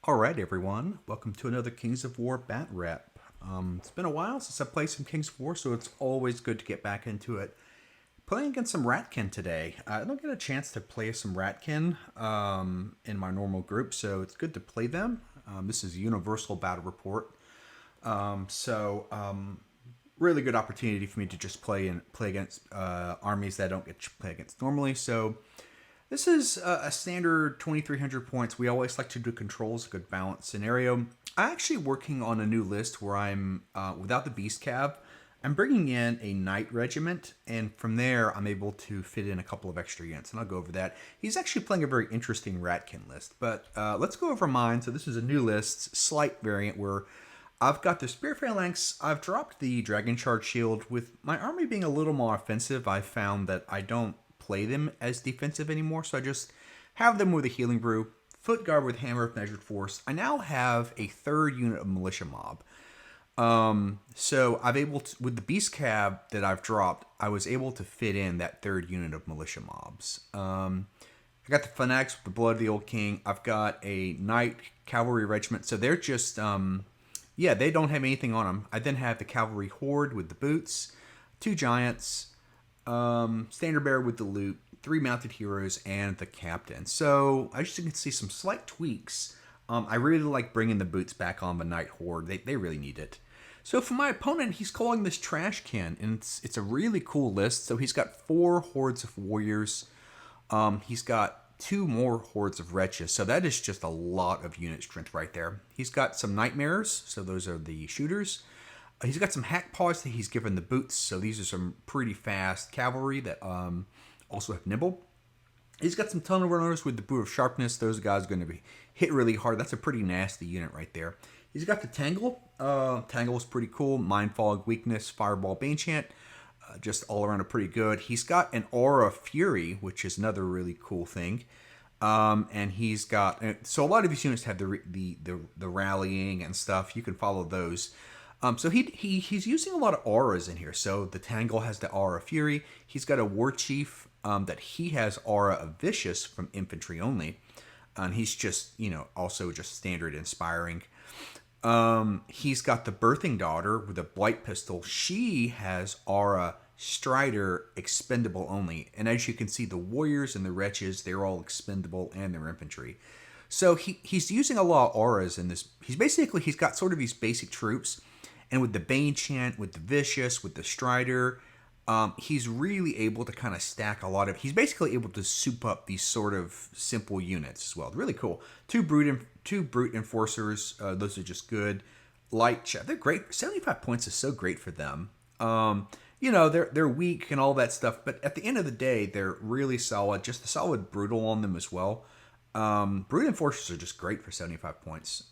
Alright everyone, welcome to another Kings of War bat rep. It's been a while since I played some Kings of War, so it's always good to get back into it. Playing against some Ratkin today. I don't get a chance to play some Ratkin in my normal group, so it's good to play them. This is Universal Battle Report. Really good opportunity for me to just play against armies that I don't get to play against normally. So this is a standard 2,300 points. We always like to do controls, a good balance scenario. I'm actually working on a new list where I'm, without the Beast Cav, I'm bringing in a Knight Regiment, and from there I'm able to fit in a couple of extra units, and I'll go over that. He's actually playing a very interesting Ratkin list, but let's go over mine. So this is a new list, slight variant, where I've got the Spear Phalanx. I've dropped the Dragon Charge Shield. With my army being a little more offensive, I found that I don't play them as defensive anymore, so I just have them with a Healing Brew, Foot Guard with Hammer of Measured Force. I now have a third unit of Militia Mob. So I've able to, with the Beast Cab that I've dropped, I was able to fit in that third unit of Militia Mobs. I got the Fanatics with the Blood of the Old King. I've got a Knight Cavalry Regiment, so they're just, yeah, they don't have anything on them. I then have the Cavalry Horde with the Boots, two Giants, Standard Bearer with the Loot, three Mounted Heroes, and the Captain. So as you can see, some slight tweaks. I really like bringing the Boots back on the Knight Horde. They really need it. So for my opponent, he's calling this Trash Can, and it's a really cool list. So he's got 4 Hordes of Warriors. He's got 2 more Hordes of Wretches, so that is just a lot of unit strength right there. He's got some Nightmares, so those are the shooters. He's got some Hack Paws that he's given the Boots, so these are some pretty fast cavalry that also have Nibble. He's got some Tunnel Runners with the Boot of Sharpness. Those guys are going to be hit really hard. That's a pretty nasty unit right there. He's got the Tangle. Tangle is pretty cool. Mind Fog, Weakness, Fireball, Banechant. Just all around a pretty good. He's got an Aura Fury, which is another really cool thing. And he's got, so a lot of these units have the rallying and stuff. You can follow those. So he's using a lot of auras in here. So the Tangle has the Aura Fury. He's got a War Chief that he has Aura of Vicious from infantry only. And he's just, also just standard inspiring. He's got the Birthing Daughter with a Blight Pistol. She has Aura Strider expendable only. And as you can see, the Warriors and the Wretches, they're all expendable and they're infantry. So he's using a lot of auras in this. He's got sort of these basic troops. And with the Bane Chant, with the Vicious, with the Strider, he's really able to kind of stack a lot of... He's basically able to soup up these sort of simple units as well. Really cool. Two Brute Enforcers. Those are just good. Light Chat. They're great. 75 points is so great for them. They're weak and all that stuff. But at the end of the day, they're really solid. Just a solid Brutal on them as well. Brute Enforcers are just great for 75 points.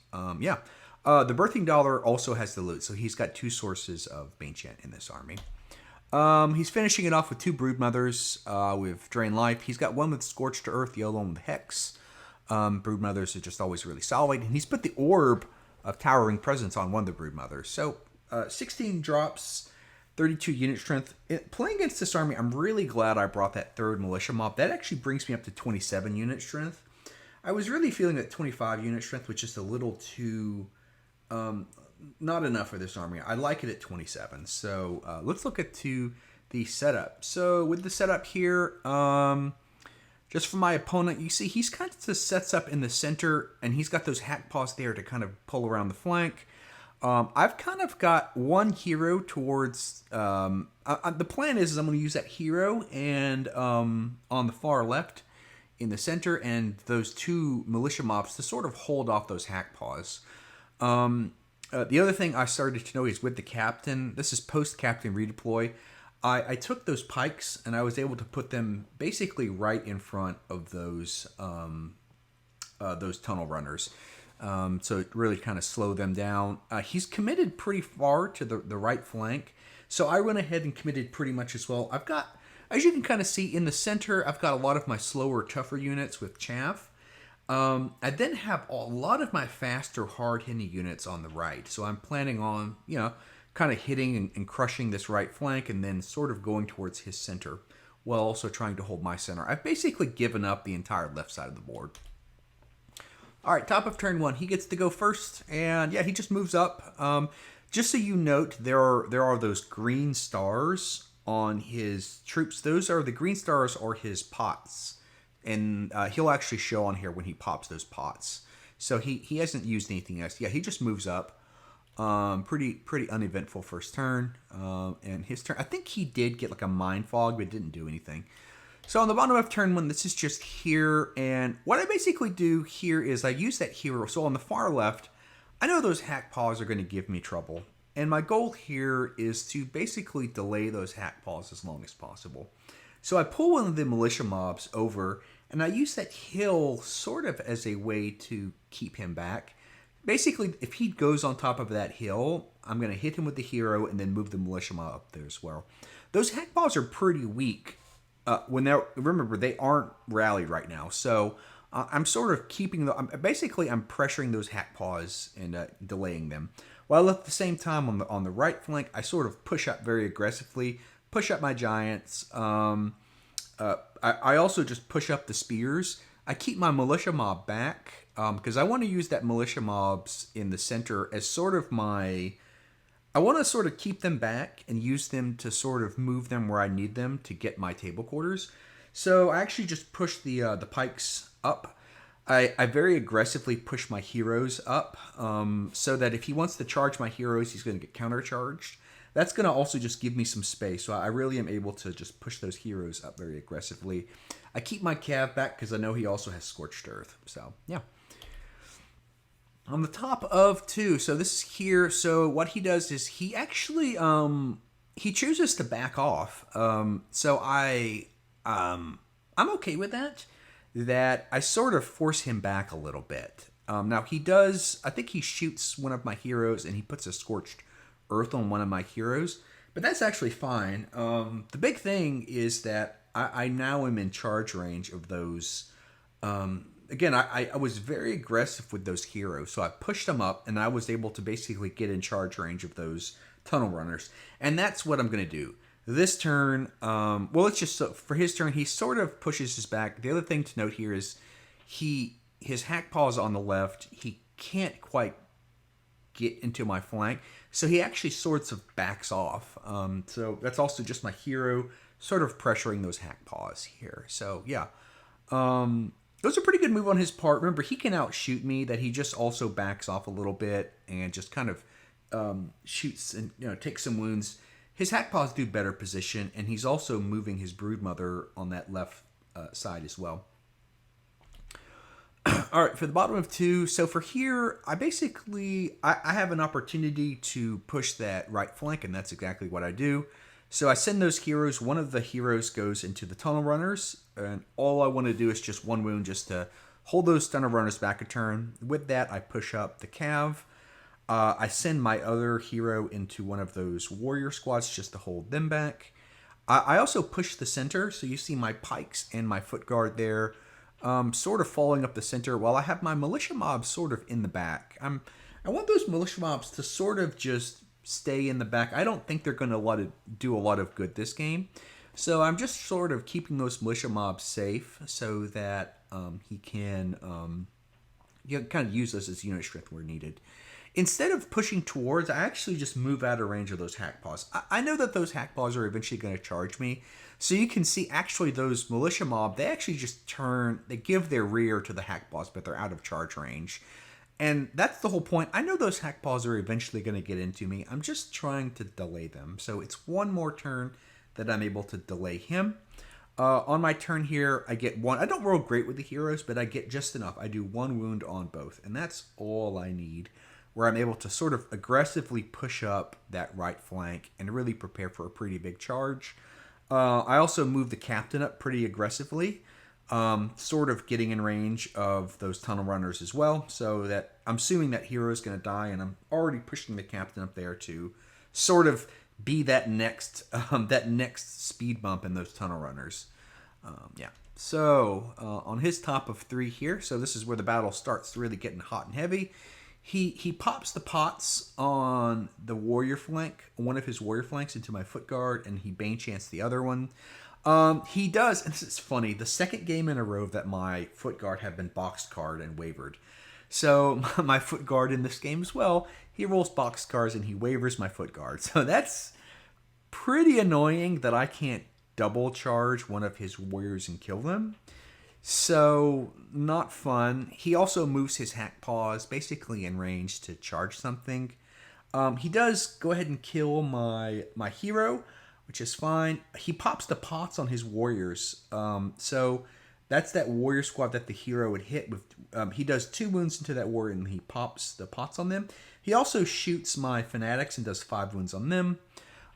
The Birthing Dollar also has the loot, so he's got 2 sources of Banechant in this army. He's finishing it off with 2 Broodmothers with Drain Life. He's got one with Scorched to Earth, the other one with Hex. Broodmothers are just always really solid. And he's put the Orb of Towering Presence on one of the Broodmothers. So 16 drops, 32 unit strength. Playing against this army, I'm really glad I brought that third Militia Mob. That actually brings me up to 27 unit strength. I was really feeling that 25 unit strength was just a little too... not enough for this army. I like it at 27. So let's look at the setup. So with the setup here, just for my opponent, you see he's kind of just sets up in the center, and he's got those Hack Paws there to kind of pull around the flank. I've kind of got one hero towards... the plan is I'm going to use that hero and on the far left in the center, and those 2 Militia Mobs to sort of hold off those Hack Paws. The other thing I started to know is with the Captain, this is post-Captain redeploy, I took those pikes and I was able to put them basically right in front of those tunnel runners. So it really kind of slowed them down. He's committed pretty far to the right flank, so I went ahead and committed pretty much as well. I've got, as you can kind of see in the center, I've got a lot of my slower, tougher units with Chaff. I then have a lot of my faster, hard-hitting units on the right. So I'm planning on, kind of hitting and crushing this right flank and then sort of going towards his center while also trying to hold my center. I've basically given up the entire left side of the board. All right, top of turn 1, he gets to go first, and yeah, he just moves up. Just so you note, there are those green stars on his troops. Those are the green stars are his pots, and he'll actually show on here when he pops those pots. So he hasn't used anything else. Yeah, he just moves up. Pretty uneventful first turn. And his turn, I think he did get like a mind fog, but didn't do anything. So on the bottom of turn 1, this is just here, and what I basically do here is I use that hero. So on the far left, I know those hack paws are going to give me trouble, and my goal here is to basically delay those hack paws as long as possible. So I pull one of the militia mobs over, and I use that hill sort of as a way to keep him back. Basically, if he goes on top of that hill, I'm going to hit him with the hero and then move the militia mob up there as well. Those hack paws are pretty weak. Remember, they aren't rallied right now, so I'm sort of keeping the. I'm pressuring those hack paws and delaying them. While at the same time on the right flank, I sort of push up very aggressively, push up my giants. I also just push up the spears. I keep my militia mob back because I want to use that militia mobs in the center as sort of my. I want to sort of keep them back and use them to sort of move them where I need them to get my table quarters. So I actually just push the pikes up. I very aggressively push my heroes up so that if he wants to charge my heroes, he's going to get countercharged. That's going to also just give me some space. So I really am able to just push those heroes up very aggressively. I keep my cav back because I know he also has Scorched Earth. So, yeah. On the top of 2, so this is here. So what he does is he actually he chooses to back off. So I'm okay with that. That I sort of force him back a little bit. Now he does. I think he shoots one of my heroes and he puts a Scorched Earth on one of my heroes, but that's actually fine. The big thing is that I now am in charge range of those. Again, I was very aggressive with those heroes, so I pushed them up, and I was able to basically get in charge range of those tunnel runners. And that's what I'm going to do. This turn, for his turn, he sort of pushes his back. The other thing to note here is his hack paws on the left. He can't quite get into my flank, so he actually sort of backs off. So that's also just my hero sort of pressuring those hack paws here. So, yeah. It was a pretty good move on his part. Remember, he can outshoot me, that he just also backs off a little bit and just kind of shoots and takes some wounds. His hack paws do better position, and he's also moving his broodmother on that left side as well. All right, for the bottom of 2, so for here, I have an opportunity to push that right flank, and that's exactly what I do. So I send those heroes. One of the heroes goes into the tunnel runners, and all I want to do is just one wound just to hold those tunnel runners back a turn. With that, I push up the cav. I send my other hero into one of those warrior squads just to hold them back. I also push the center, so you see my pikes and my foot guard there sort of falling up the center, while I have my militia mobs sort of in the back. I want those militia mobs to sort of just stay in the back. I don't think they're going to do a lot of good this game. So I'm just sort of keeping those militia mobs safe so that he can kind of use those as unit strength where needed. Instead of pushing towards, I actually just move out of range of those hack paws. I know that those hack paws are eventually going to charge me. So you can see actually those militia mob, they actually just they give their rear to the hack paws, but they're out of charge range. And that's the whole point. I know those hack paws are eventually going to get into me. I'm just trying to delay them. So it's one more turn that I'm able to delay him. On my turn here, I get one. I don't roll great with the heroes, but I get just enough. I do one wound on both, and that's all I need, where I'm able to sort of aggressively push up that right flank and really prepare for a pretty big charge. I also move the captain up pretty aggressively. Sort of getting in range of those tunnel runners as well, so that I'm assuming that hero is going to die, and I'm already pushing the captain up there to sort of be that next speed bump in those tunnel runners. So on his top of 3 here, so this is where the battle starts really getting hot and heavy. He pops the pots on the warrior flank, one of his warrior flanks, into my foot guard, and he bane chants the other one. He does, and this is funny, the second game in a row that my foot guard have been boxed card and wavered. So my foot guard in this game as well, he rolls boxcars and he wavers my foot guard. So that's pretty annoying that I can't double charge one of his warriors and kill them. So not fun. He also moves his hack paws basically in range to charge something. He does go ahead and kill my hero, which is fine. He pops the pots on his warriors. So that's that warrior squad that the hero would hit with. He does 2 wounds into that warrior and he pops the pots on them. He also shoots my fanatics and does 5 wounds on them.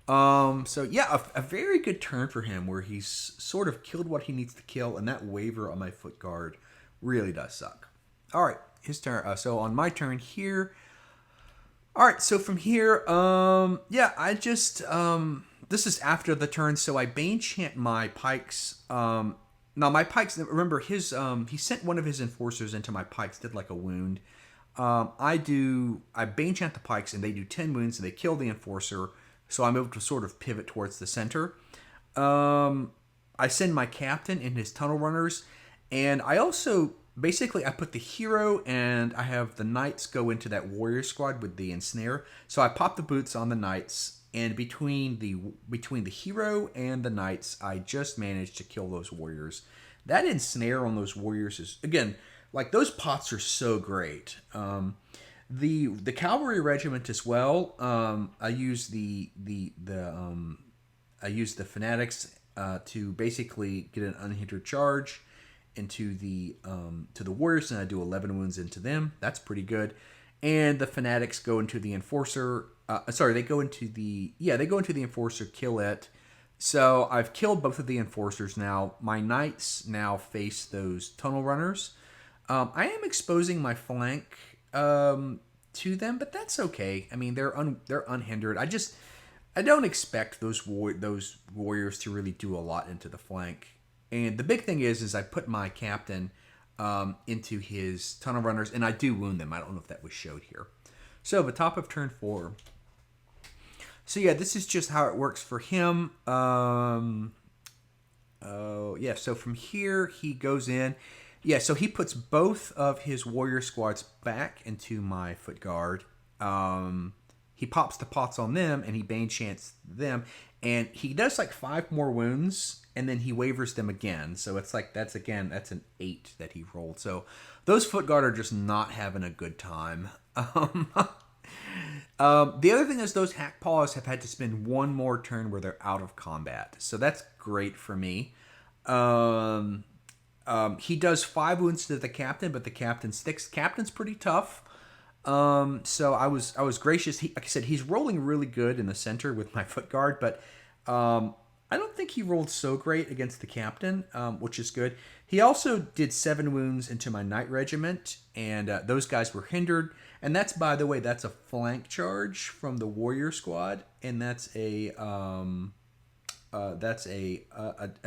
So yeah, a very good turn for him where he's sort of killed what he needs to kill, and that waver on my foot guard really does suck. All right, his turn. So on my turn here. All right, so from here, yeah, I just this is after the turn, so I bane chant my pikes. Now my pikes. Remember his he sent one of his enforcers into my pikes, did like a wound. I bane chant the pikes and they do 10 wounds and they kill the enforcer. So I'm able to sort of pivot towards the center. I send my captain and his tunnel runners. And I also, basically, I put the hero and I have the knights go into that warrior squad with the ensnare. So I pop the boots on the knights. And between the hero and the knights, I just managed to kill those warriors. That ensnare on those warriors is, again, like those pots are so great. The cavalry regiment as well. I use the fanatics to basically get an unhindered charge into the to the warriors, and I do 11 wounds into them. That's pretty good. And the fanatics go into the enforcer. They go into the enforcer, kill it. So I've killed both of the enforcers now. My knights now face those tunnel runners. I am exposing my flank to them, but that's okay. I mean, they're unhindered. I don't expect those warriors to really do a lot into the flank. And the big thing is I put my captain into his tunnel runners, and I do wound them. I don't know if that was showed here. So the top of turn 4. So yeah, this is just how it works for him. Yeah. So from here he goes in. Yeah, so he puts both of his warrior squads back into my foot guard. He pops the pots on them and he bane chants them, and he does like 5 more wounds, and then he wavers them again. So it's like that's an 8 that he rolled. So those foot guard are just not having a good time. The other thing is those hack paws have had to spend 1 more turn where they're out of combat. So that's great for me. He does 5 wounds to the captain, but the captain sticks. Captain's pretty tough. So I was gracious. Like I said, he's rolling really good in the center with my foot guard, but I don't think he rolled so great against the captain, which is good. He also did 7 wounds into my knight regiment, and those guys were hindered. And that's, by the way, that's a flank charge from the warrior squad, and that's a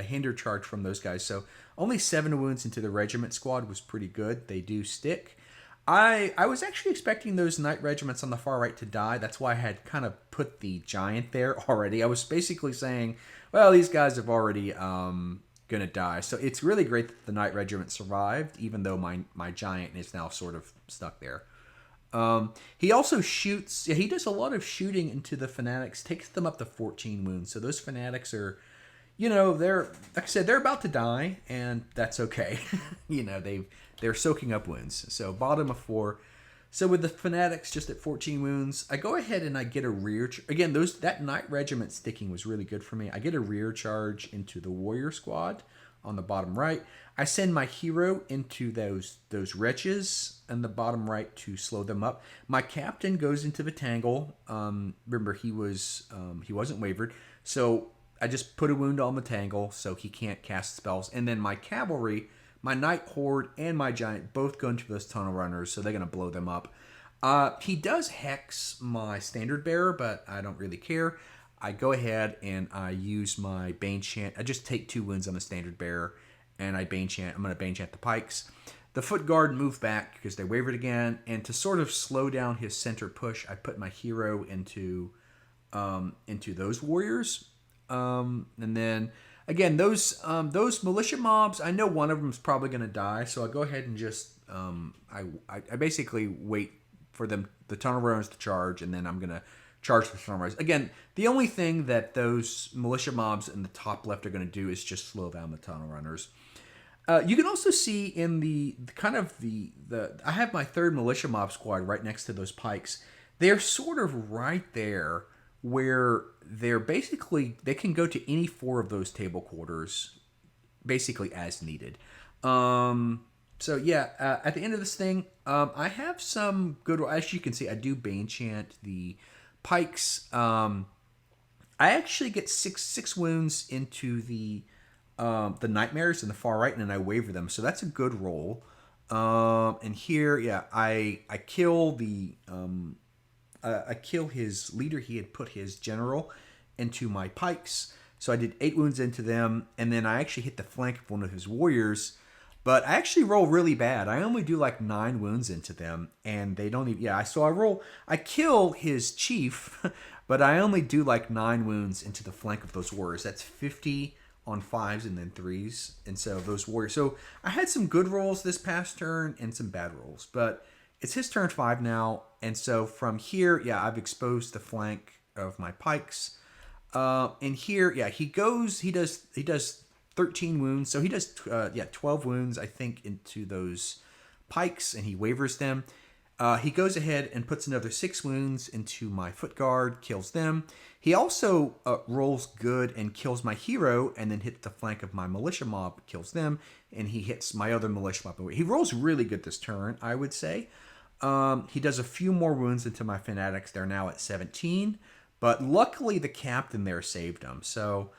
hinder charge from those guys. So only 7 wounds into the regiment squad was pretty good. They do stick. I was actually expecting those knight regiments on the far right to die. That's why I had kind of put the giant there already. I was basically saying, well, these guys have already gonna die. So it's really great that the knight regiment survived, even though my giant is now sort of stuck there. He also shoots. Yeah, he does a lot of shooting into the fanatics, takes them up to 14 wounds. So those fanatics are, they're, like I said, they're about to die, and that's okay. They're soaking up wounds. So bottom of 4. So with the fanatics just at 14 wounds, I go ahead and I get a rear. Again, that knight regiment sticking was really good for me. I get a rear charge into the warrior squad on the bottom right. I send my hero into those wretches in the bottom right to slow them up. My captain goes into the tangle. Remember, he wasn't wavered, so I just put a wound on the tangle so he can't cast spells. And then my cavalry, my knight horde, and my giant both go into those tunnel runners, so they're gonna blow them up. He does hex my standard bearer, but I don't really care. I go ahead and I use my Bane Chant. I just take 2 wounds on the standard bearer, and I Bane Chant. I'm going to Bane Chant the pikes. The foot guard move back because they wavered again, and to sort of slow down his center push, I put my hero into those warriors. And then again, those militia mobs, I know one of them is probably going to die, so I'll go ahead and just I basically wait for the tunnel runners to charge, and then I'm gonna charge the tunnel runners. Again, the only thing that those militia mobs in the top left are gonna do is just slow down the tunnel runners. You can also see in the kind of the I have my third militia mob squad right next to those pikes. They're sort of right there where they're basically they can go to any four of those table quarters basically as needed. So yeah, at the end of this thing, I have some good. As you can see, I do Bane chant the pikes. I actually get six wounds into the nightmares in the far right, and then I waver them. So that's a good roll. And here, yeah, I kill the I kill his leader. He had put his general into my pikes. So I did 8 wounds into them, and then I actually hit the flank of one of his warriors. But I actually roll really bad. I only do like 9 wounds into them, and they don't even. Yeah, so I kill his chief, but I only do like 9 wounds into the flank of those warriors. That's 50 on 5s and then 3s, and so those warriors. So I had some good rolls this past turn and some bad rolls, but it's his turn 5 now, and so from here, yeah, I've exposed the flank of my pikes. And here, yeah, he does 13 wounds. So he does 12 wounds, I think, into those pikes, and he wavers them. He goes ahead and puts another 6 wounds into my foot guard, kills them. He also rolls good and kills my hero, and then hits the flank of my militia mob, kills them, and he hits my other militia mob. He rolls really good this turn, I would say. He does a few more wounds into my fanatics. They're now at 17. But luckily, the captain there saved him. So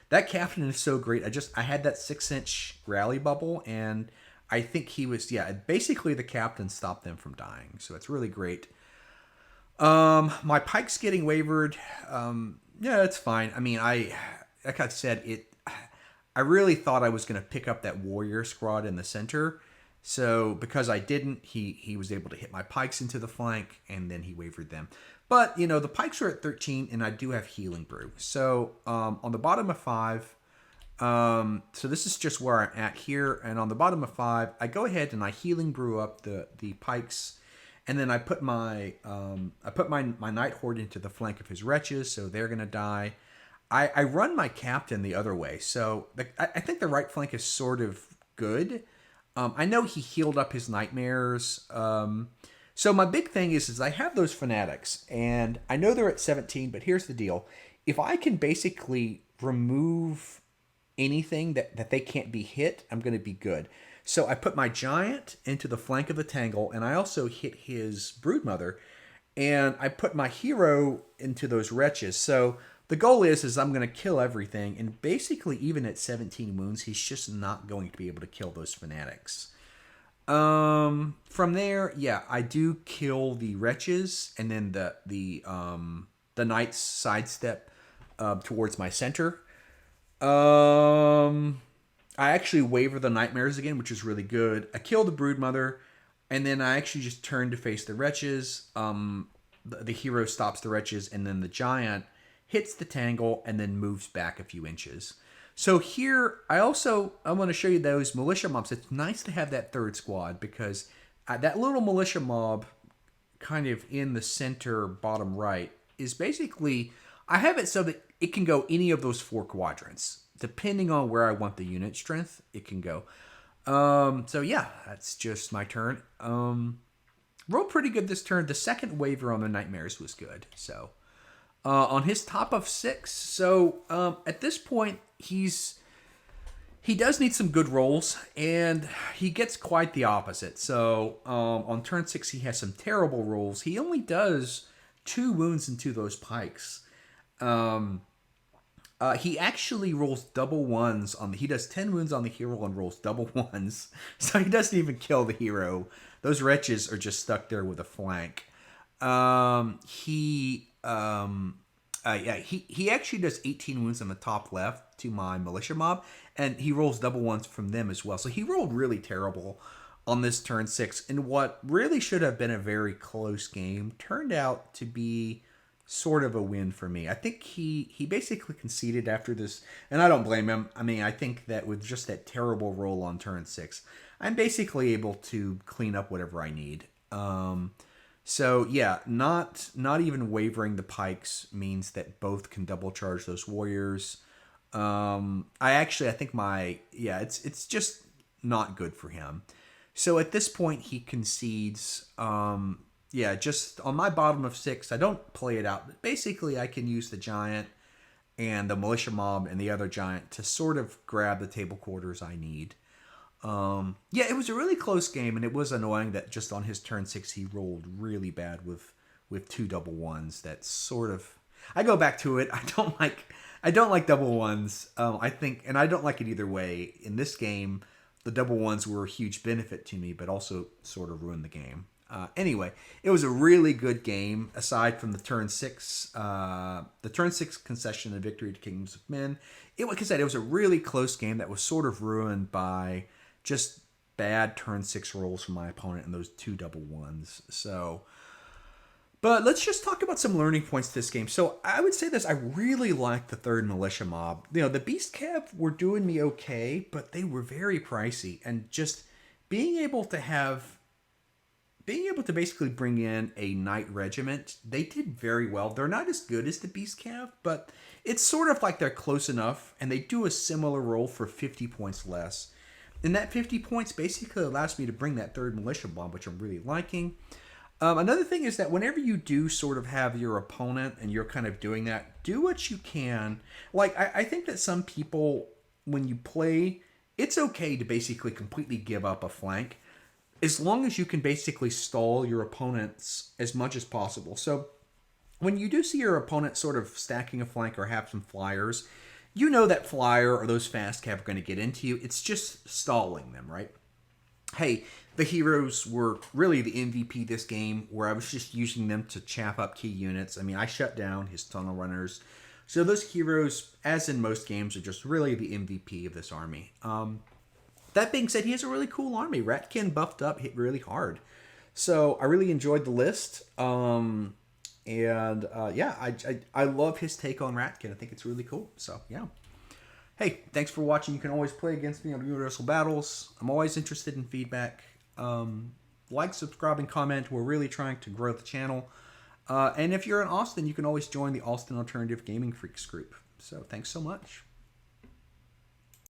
that captain is so great. I had that 6-inch rally bubble, and I think he was basically the captain stopped them from dying. So it's really great. My pike's getting wavered. Yeah, it's fine. I mean, like I said, I really thought I was going to pick up that warrior squad in the center. So because I didn't, he was able to hit my pikes into the flank, and then he wavered them. But, the pikes are at 13, and I do have Healing Brew. So, on the bottom of 5, so this is just where I'm at here. And on the bottom of 5, I go ahead and I Healing Brew up the pikes. And then I put my Night Horde into the flank of his wretches, so they're going to die. I run my captain the other way. So, I think the right flank is sort of good. I know he healed up his nightmares. So my big thing is I have those fanatics, and I know they're at 17, but here's the deal. If I can basically remove anything that they can't be hit, I'm going to be good. So I put my giant into the flank of the Tangle, and I also hit his broodmother, and I put my hero into those wretches. So the goal is I'm going to kill everything, and basically even at 17 wounds, he's just not going to be able to kill those fanatics. From there, yeah, I do kill the wretches, and then the knights sidestep towards my center. I actually waver the nightmares again, which is really good. I kill the broodmother, and then I actually just turn to face the wretches. The hero stops the wretches, and then the giant hits the Tangle and then moves back a few inches. So here, I want to show you those militia mobs. It's nice to have that third squad because that little militia mob kind of in the center bottom right is basically, I have it so that it can go any of those 4 quadrants. Depending on where I want the unit strength, it can go. So yeah, that's just my turn. Rolled pretty good this turn. The second waiver on the Nightmares was good. So on his top of 6, so at this point, he does need some good rolls, and he gets quite the opposite. So on turn 6, he has some terrible rolls. He only does 2 wounds into those pikes. He actually rolls double 1s he does 10 wounds on the hero and rolls double 1s. So he doesn't even kill the hero. Those wretches are just stuck there with a flank. He actually does 18 wounds on the top left to my militia mob, and he rolls double 1s from them as well. So he rolled really terrible on this turn 6, and what really should have been a very close game turned out to be sort of a win for me. I think he basically conceded after this, and I don't blame him. I mean, I think that with just that terrible roll on turn 6, I'm basically able to clean up whatever I need. So yeah, not even wavering the pikes means that both can double charge those warriors. I think it's just not good for him. So at this point, he concedes. Just on my bottom of 6, I don't play it out. But basically, I can use the giant and the militia mob and the other giant to sort of grab the table quarters I need. It was a really close game, and it was annoying that just on his turn 6 he rolled really bad with 2 double ones. That sort of, I go back to it. I don't like double ones. I think, and I don't like it either way. In this game, the double ones were a huge benefit to me, but also sort of ruined the game. Anyway, it was a really good game. Aside from the turn 6, concession and victory to Kingdoms of Men, like I said, it was a really close game that was sort of ruined by just bad turn 6 rolls from my opponent and those 2 double ones. So, but let's just talk about some learning points to this game. So I would say this: I really liked the third militia mob. The Beast Cav were doing me okay, but they were very pricey, and just being able to basically bring in a knight regiment, they did very well. They're not as good as the Beast Cav, but it's sort of like they're close enough, and they do a similar roll for 50 points less. And that 50 points basically allows me to bring that third militia mob, which I'm really liking. Another thing is that whenever you do sort of have your opponent and you're kind of doing that, do what you can. Like, I think that some people, when you play, it's okay to basically completely give up a flank, as long as you can basically stall your opponents as much as possible. So when you do see your opponent sort of stacking a flank or have some flyers, you know that flyer or those fast cav are going to get into you. It's just stalling them, right? Hey, the heroes were really the MVP this game, where I was just using them to chap up key units. I mean, I shut down his tunnel runners. So those heroes, as in most games, are just really the MVP of this army. That being said, he has a really cool army. Ratkin buffed up, hit really hard. So I really enjoyed the list. I love his take on Ratkin. I think it's really cool. So, yeah. Hey, thanks for watching. You can always play against me on Universal Battles. I'm always interested in feedback. Like, subscribe, and comment. We're really trying to grow the channel. And if you're in Austin, you can always join the Austin Alternative Gaming Freaks group. So, thanks so much.